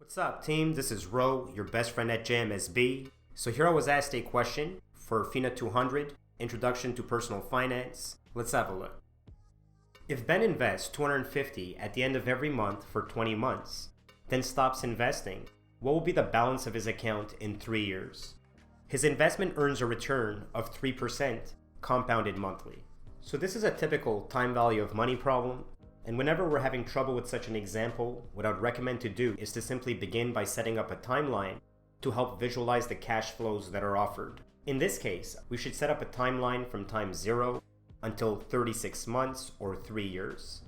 What's up, team? This is Ro, your best friend at JMSB. So here I was asked a question for FINA 200, Introduction to Personal Finance. Let's have a look. If Ben invests $250 at the end of every month for 20 months, then stops investing, what will be the balance of his account in 3 years? His investment earns a return of 3% compounded monthly. So this is a typical time value of money problem. And whenever we're having trouble with such an example, what I'd recommend to do is to simply begin by setting up a timeline to help visualize the cash flows that are offered. In this case, we should set up a timeline from time 0 until 36 months or 3 years.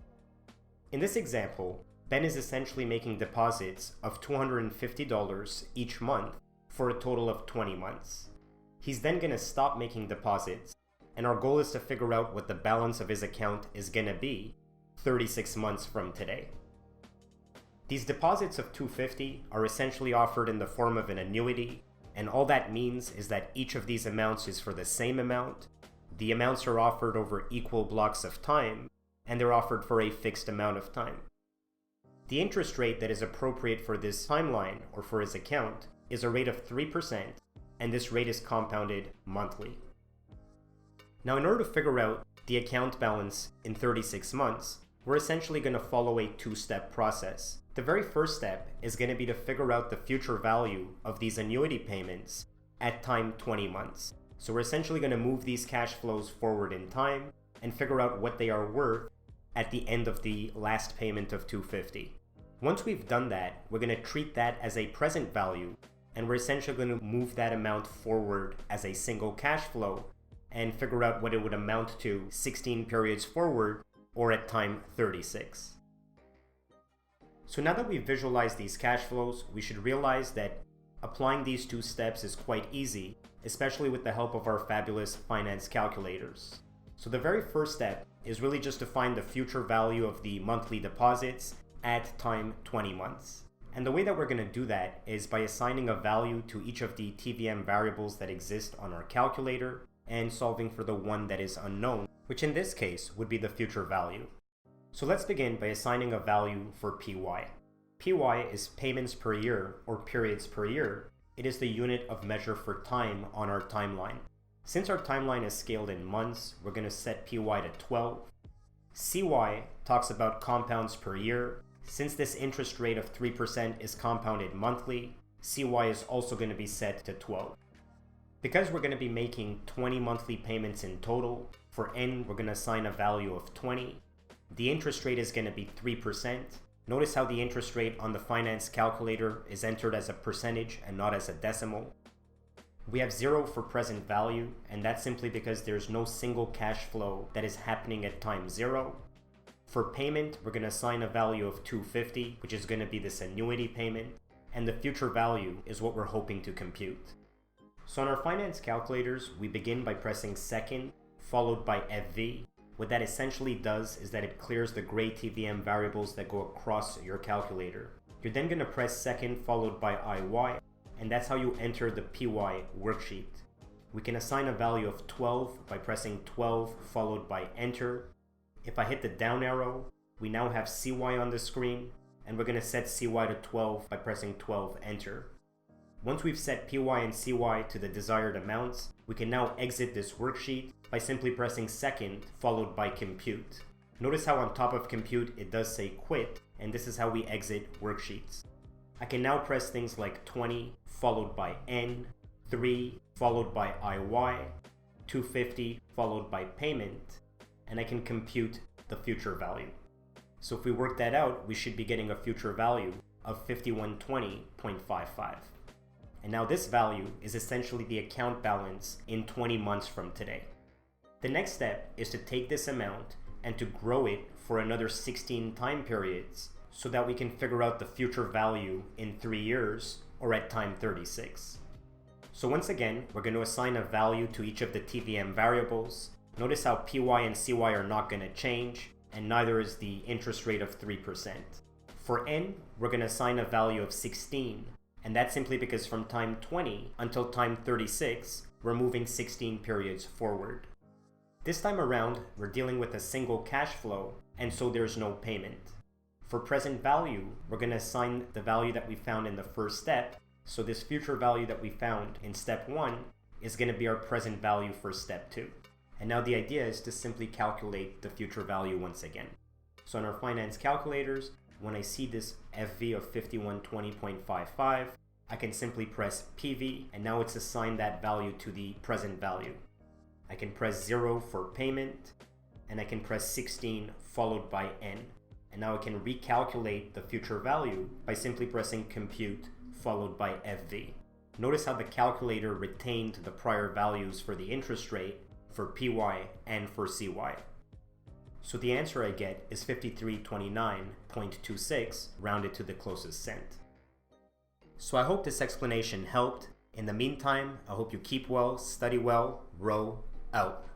In this example, Ben is essentially making deposits of $250 each month for a total of 20 months. He's then going to stop making deposits, and our goal is to figure out what the balance of his account is going to be 36 months from today. These deposits of $250 are essentially offered in the form of an annuity, and all that means is that each of these amounts is for the same amount. The amounts are offered over equal blocks of time, and they're offered for a fixed amount of time. The interest rate that is appropriate for this timeline or for his account is a rate of 3%, and this rate is compounded monthly. Now, in order to figure out the account balance in 36 months, we're essentially going to follow a two-step process. The very first step is going to be to figure out the future value of these annuity payments at time 20 months. So we're essentially going to move these cash flows forward in time and figure out what they are worth at the end of the last payment of $250. Once we've done that, we're going to treat that as a present value, and we're essentially going to move that amount forward as a single cash flow and figure out what it would amount to 16 periods forward or at time 36. So now that we've visualized these cash flows, we should realize that applying these two steps is quite easy, especially with the help of our fabulous finance calculators. So the very first step is really just to find the future value of the monthly deposits at time 20 months. And the way that we're going to do that is by assigning a value to each of the TVM variables that exist on our calculator and solving for the one that is unknown, which in this case would be the future value. So let's begin by assigning a value for PY. PY is payments per year or periods per year. It is the unit of measure for time on our timeline. Since our timeline is scaled in months, we're going to set PY to 12. CY talks about compounds per year. Since this interest rate of 3% is compounded monthly, CY is also going to be set to 12. Because we're going to be making 20 monthly payments in total, for N we're going to assign a value of 20. The interest rate is going to be 3%. Notice how the interest rate on the finance calculator is entered as a percentage and not as a decimal. We have 0 for present value, and that's simply because there's no single cash flow that is happening at time 0. For payment, we're going to assign a value of $250, which is going to be this annuity payment, and the future value is what we're hoping to compute. So on our finance calculators, we begin by pressing second, followed by FV. What that essentially does is that it clears the gray TVM variables that go across your calculator. You're then going to press second, followed by IY, and that's how you enter the PY worksheet. We can assign a value of 12 by pressing 12, followed by enter. If I hit the down arrow, we now have CY on the screen, and we're going to set CY to 12 by pressing 12, enter. Once we've set PY and CY to the desired amounts, we can now exit this worksheet by simply pressing second, followed by compute. Notice how on top of compute it does say quit, and this is how we exit worksheets. I can now press things like 20, followed by N, 3, followed by IY, 250, followed by payment, and I can compute the future value. So if we work that out, we should be getting a future value of 5120.55. And now this value is essentially the account balance in 20 months from today. The next step is to take this amount and to grow it for another 16 time periods so that we can figure out the future value in 3 years or at time 36. So once again, we're going to assign a value to each of the TVM variables. Notice how PY and CY are not going to change, and neither is the interest rate of 3%. For N, we're going to assign a value of 16. And that's simply because from time 20 until time 36, we're moving 16 periods forward. This time around, we're dealing with a single cash flow, and so there's no payment. For present value, we're going to assign the value that we found in the first step. So this future value that we found in step 1 is going to be our present value for step 2. And now the idea is to simply calculate the future value once again. So in our finance calculators, when I see this FV of 5120.55, I can simply press PV, and now it's assigned that value to the present value. I can press 0 for payment, and I can press 16 followed by N. And now I can recalculate the future value by simply pressing compute followed by FV. Notice how the calculator retained the prior values for the interest rate, for PY, and for CY. So the answer I get is 5329.26, rounded to the closest cent. So I hope this explanation helped. In the meantime, I hope you keep well, study well, row out.